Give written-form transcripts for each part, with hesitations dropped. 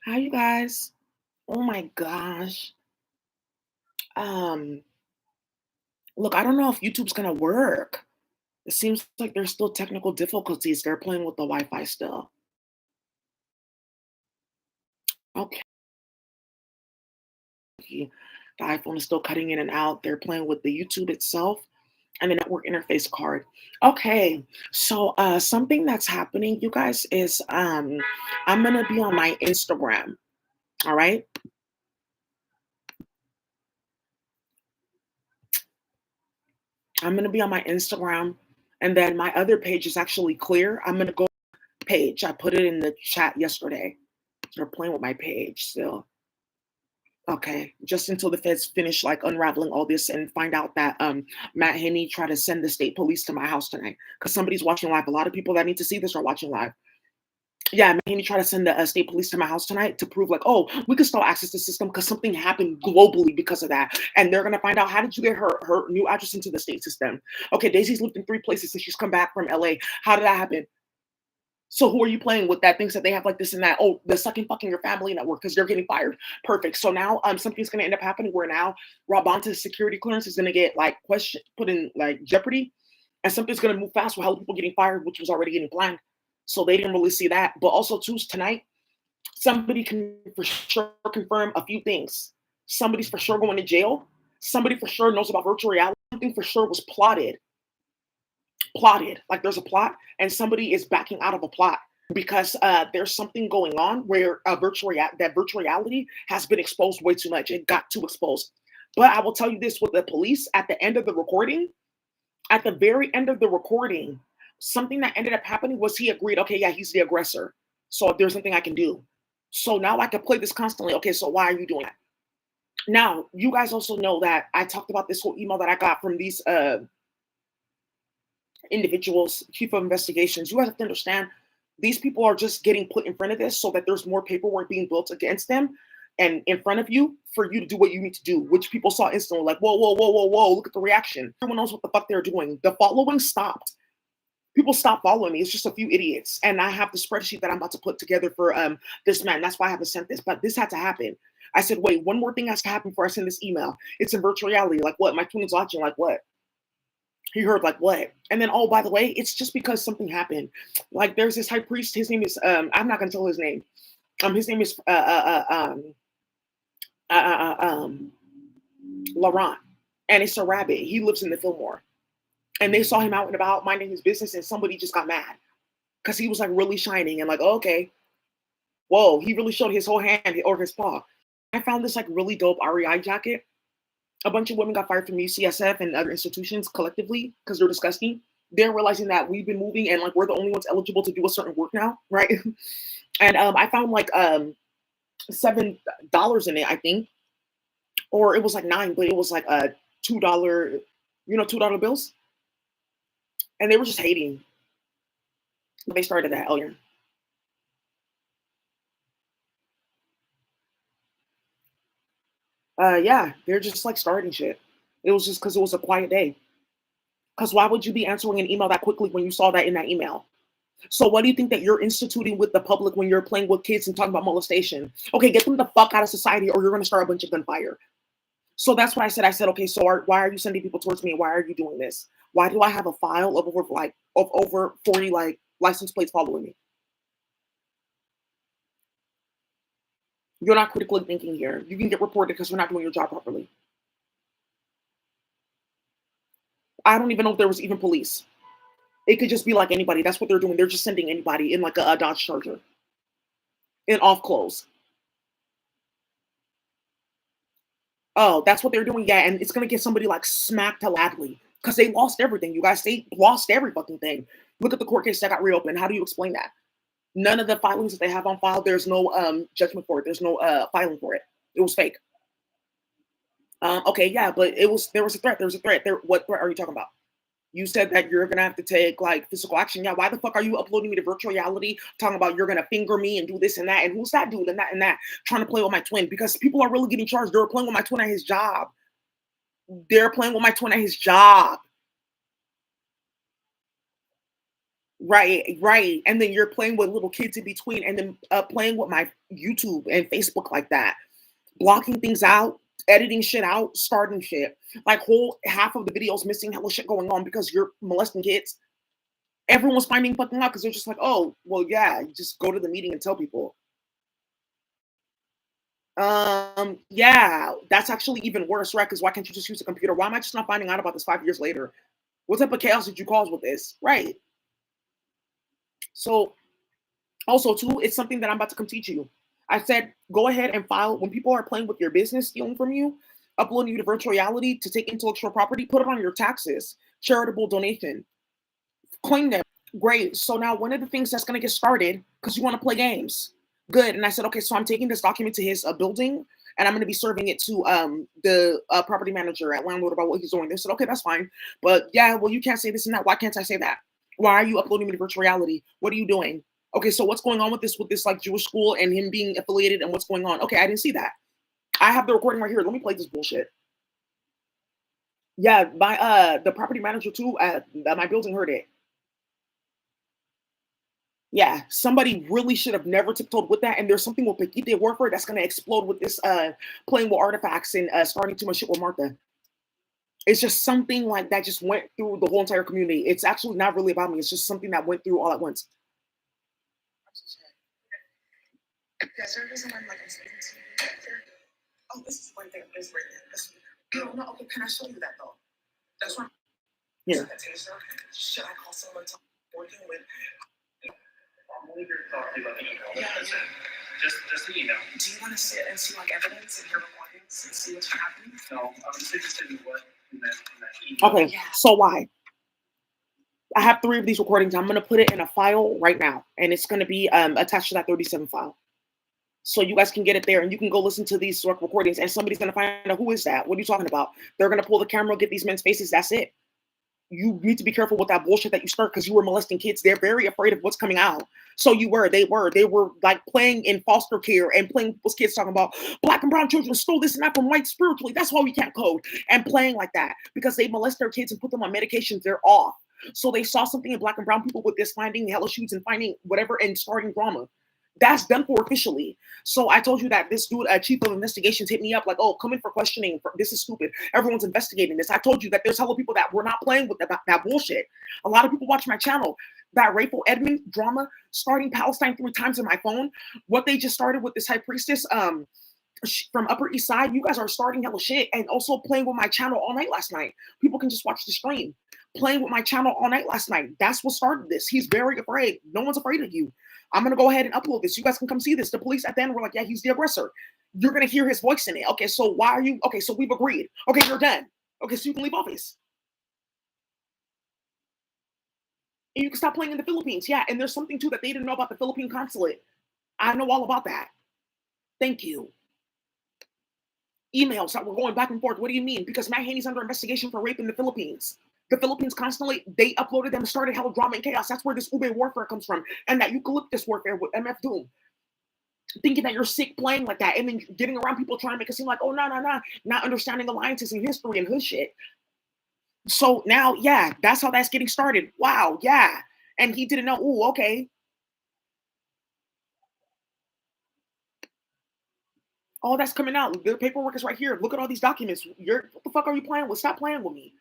Hi, you guys. Oh my gosh. Um, Look, I don't know if YouTube's gonna work. It seems like there's still technical difficulties. They're playing with the Wi-Fi still. Okay. The iPhone is still cutting in and out. They're playing with the YouTube itself and the network interface card. Okay. So something that's happening, you guys, is I'm gonna be on my Instagram. All right. I'm gonna be on my Instagram, and then my other page is actually clear. I'm gonna go page. I put it in the chat yesterday. They're playing with my page still. Okay, just until the feds finish like unraveling all this and find out that Matt Henney tried to send the state police to my house tonight because somebody's watching live. A lot of people that need to see this are watching live. Yeah, Matt Henney tried to send the state police to my house tonight to prove like, oh, we can still access the system because something happened globally because of that, and they're gonna find out how did you get her new address into the state system. Okay, Daisy's lived in 3 places since she's come back from LA. How did that happen? So who are you playing with that thinks that they have like this and that? Oh, the sucking fucking your family network because they're getting fired. Perfect. So now something's gonna end up happening where now Robonta's security clearance is gonna get like question put in like jeopardy, and something's gonna move fast with how people getting fired, which was already getting planned. So they didn't really see that. But also too tonight, somebody can for sure confirm a few things. Somebody's for sure going to jail. Somebody for sure knows about virtual reality. Something for sure was plotted. Like there's a plot, and somebody is backing out of a plot because there's something going on where that virtual reality has been exposed way too much. It got too exposed. But I will tell you this: with the police at the end of the recording, at the very end of the recording, something that ended up happening was he agreed. Okay, yeah, he's the aggressor. So if there's something I can do, so now I can play this constantly. Okay, so why are you doing that? Now you guys also know that I talked about this whole email that I got from these individuals, chief of investigations. You guys have to understand these people are just getting put in front of this so that there's more paperwork being built against them and in front of you for you to do what you need to do, which people saw instantly like, whoa, whoa, whoa, whoa, whoa, look at the reaction. Everyone knows what the fuck they're doing. The following stopped. People stopped following me. It's just a few idiots. And I have the spreadsheet that I'm about to put together for this man. That's why I haven't sent this, but this had to happen. I said, wait, one more thing has to happen before I send this email. It's in virtual reality. Like what? My twin is watching. Like what? He heard like what? And then oh by the way, it's just because something happened. Like there's this high priest. His name is I'm not gonna tell his name. His name is Laurent, and it's a rabbit. He lives in the Fillmore, and they saw him out and about minding his business, and somebody just got mad because he was like really shining and like oh, okay, whoa, he really showed his whole hand or his paw. I found this like really dope REI jacket. A bunch of women got fired from UCSF and other institutions collectively because they're disgusting. They're realizing that we've been moving and like we're the only ones eligible to do a certain work now, right? And I found like $7 in it, I think, or it was like nine, but it was like a $2, $2 bills, and they were just hating. They started that earlier. Yeah, they're just like starting shit. It was just because it was a quiet day. Because why would you be answering an email that quickly when you saw that in that email? So what do you think that you're instituting with the public when you're playing with kids and talking about molestation? Okay, get them the fuck out of society or you're going to start a bunch of gunfire. So that's what I said. I said, okay, so why are you sending people towards me? Why are you doing this? Why do I have a file of over 40 like license plates following me? You're not critically thinking here. You can get reported because you're not doing your job properly. I don't even know if there was even police. It could just be like anybody. That's what they're doing. They're just sending anybody in like a Dodge Charger in off clothes. Oh, that's what they're doing. Yeah, and it's gonna get somebody like smacked gladly because they lost everything. You guys, they lost every fucking thing. Look at the court case that got reopened. How do you explain that? None of the filings that they have on file, there's no judgment for it. There's no filing for it. It was fake. Okay, yeah, but there was a threat. There was a threat. There, what threat are you talking about? You said that you're gonna have to take like physical action. Yeah, why the fuck are you uploading me to virtual reality, talking about you're gonna finger me and do this and that? And who's that dude and that, trying to play with my twin? Because people are really getting charged. They're playing with my twin at his job. They're playing with my twin at his job. Right, right. And then you're playing with little kids in between, and then playing with my YouTube and Facebook like that, blocking things out, editing shit out, starting shit. Like whole half of the videos missing, hella shit going on because you're molesting kids. Everyone's finding fucking out because they're just like, oh, well, yeah, you just go to the meeting and tell people. Yeah, that's actually even worse, right? Because why can't you just use a computer? Why am I just not finding out about this 5 years later? What type of chaos did you cause with this? Right. So also, too, it's something that I'm about to come teach you. I said, go ahead and file when people are playing with your business, stealing from you, uploading you to virtual reality to take intellectual property, put it on your taxes, charitable donation, claim them. Great. So now one of the things that's going to get started, because you want to play games. Good. And I said, okay, so I'm taking this document to his building and I'm going to be serving it to the property manager at landlord about what he's doing. They said, okay, that's fine. But yeah, well, you can't say this and that. Why can't I say that? Why are you uploading me to virtual reality? What are you doing? Okay, so what's going on with this like Jewish school and him being affiliated and what's going on? Okay, I didn't see that. I have the recording right here. Let me play this bullshit. Yeah, my the property manager too at my building heard it. Yeah, somebody really should have never tiptoed with that. And there's something with Paquita Warfare that's gonna explode with this playing with artifacts and starting too much shit with Martha. It's just something like that just went through the whole entire community. It's actually not really about me. It's just something that went through all at once. Yeah, is there a reason why I'm like I'm speaking to you right there? Oh, this is right there. This right there. This, no, no, okay, can I show you that though? That's what I'm yeah. Should I call someone to working with I'm here talking about the email. Yeah, yeah. Just the email. Do you want to sit and see like evidence and hear recordings and see what's happening? No, I'm just interested in what in that email. Okay, yeah. So why? I have 3 of these recordings. I'm gonna put it in a file right now, and it's gonna be attached to that 37 file. So you guys can get it there, and you can go listen to these recordings, and somebody's gonna find out who is that? What are you talking about? They're gonna pull the camera, get these men's faces. That's it. You need to be careful with that bullshit that you start because you were molesting kids. They're very afraid of what's coming out. So they were like playing in foster care and playing with people's kids talking about black and brown children stole this and that from white spiritually. That's why we can't code and playing like that because they molest their kids and put them on medications. They're off. So they saw something in black and brown people with this finding hella shoots and finding whatever and starting drama. That's done for officially. So I told you that this dude, chief of investigations, hit me up like, "Oh, come in for questioning. This is stupid. Everyone's investigating this." I told you that there's hella people that were not playing with that bullshit. A lot of people watch my channel. That Rayful Edmond drama, starting Palestine 3 times in my phone. What they just started with this high priestess, from Upper East Side, you guys are starting hella shit and also playing with my channel all night last night. People can just watch the stream. Playing with my channel all night last night. That's what started this. He's very afraid. No one's afraid of you. I'm gonna go ahead and upload this. You guys can come see this. The police at the end were like, yeah, he's the aggressor. You're gonna hear his voice in it. Okay, so why are you okay? So we've agreed. Okay, you're done. Okay, so you can leave office. And you can stop playing in the Philippines. Yeah, and there's something too that they didn't know about the Philippine consulate. I know all about that. Thank you. Emails that were going back and forth. What do you mean? Because Matt Haney's under investigation for rape in the Philippines. The Philippines constantly, they uploaded them, started hell drama and chaos. That's where this Ube warfare comes from. And that eucalyptus warfare with MF Doom. Thinking that you're sick playing like that and then getting around people trying to make it seem like, oh, no, no, no. Not understanding alliances and history and hood shit. So now, yeah, that's how that's getting started. Wow, yeah. And he didn't know, oh, okay. All that's coming out. The paperwork is right here. Look at all these documents. What the fuck are you playing with? Stop playing with me.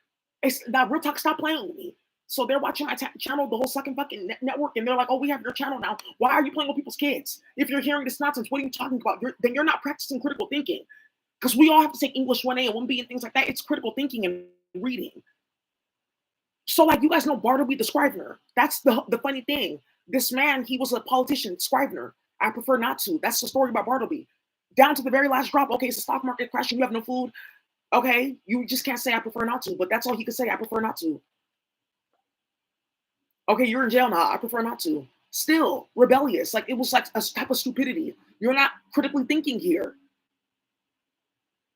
It's that real talk. Stop playing with me. So they're watching my channel, the whole second fucking network, and they're like, "Oh, we have your channel now. Why are you playing with people's kids? If you're hearing this nonsense, what are you talking about? Then you're not practicing critical thinking, because we all have to take English 1A and 1B and things like that. It's critical thinking and reading. So, like, you guys know Bartleby the Scrivener. That's the funny thing. This man, he was a politician, Scrivener. I prefer not to. That's the story about Bartleby. Down to the very last drop. Okay, it's the stock market crashing. You have no food. Okay, you just can't say I prefer not to. But that's all he could say. I prefer not to. Okay, you're in jail now. I prefer not to. Still rebellious. Like it was like a type of stupidity. You're not critically thinking here.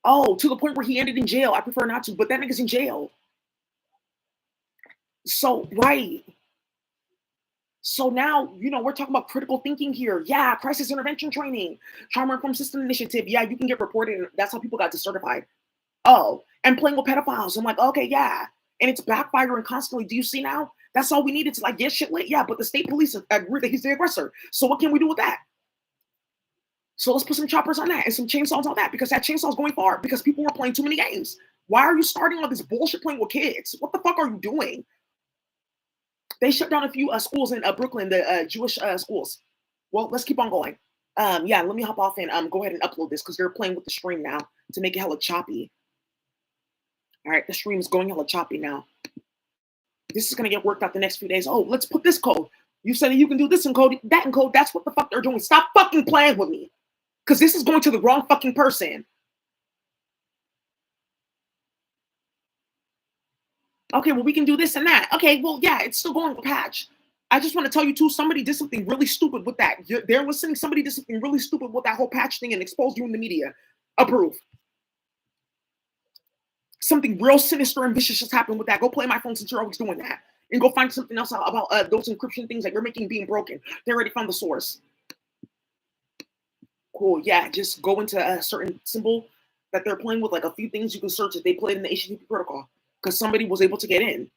Oh, to the point where he ended in jail. I prefer not to. But that nigga's in jail. So right. So now, we're talking about critical thinking here. Yeah, crisis intervention training, trauma informed system initiative. Yeah, you can get reported. And that's how people got decertified. Oh, and playing with pedophiles. I'm like, okay, yeah. And it's backfiring constantly. Do you see now That's all we needed to like get shit lit. Yeah, but the state police agree that he's the aggressor. So what can we do with that? So let's put some choppers on that and some chainsaws on that, because that chainsaw is going far because people were playing too many games. Why are you starting all this bullshit playing with kids? What the fuck are you doing? They shut down a few schools in Brooklyn, the Jewish schools. Well, let's keep on going. Yeah, let me hop off and go ahead and upload this because they're playing with the stream now to make it hella choppy. All right, the stream is going hella choppy now. This is going to get worked out the next few days. Oh, let's put this code. You said that you can do this in code, that in code. That's what the fuck they're doing. Stop fucking playing with me. Because this is going to the wrong fucking person. Okay, well, we can do this and that. Okay, well, yeah, it's still going with patch. I just want to tell you, too, somebody did something really stupid with that. They're listening. Somebody did something really stupid with that whole patch thing and exposed you in the media. Approve. Something real sinister and vicious just happened with that. Go play my phone since you're always doing that. And go find something else out about those encryption things that you're making being broken. They already found the source. Cool, yeah, just go into a certain symbol that they're playing with, like a few things you can search if they played in the HTTP protocol, because somebody was able to get in.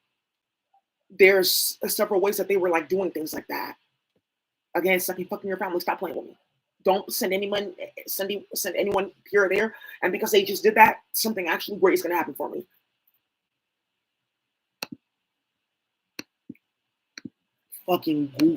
There's several ways that they were like doing things like that. Again, it's like you fucking your family. Stop playing with me. Don't send anyone, send anyone here or there. And because they just did that, something actually great is gonna happen for me. Fucking goof.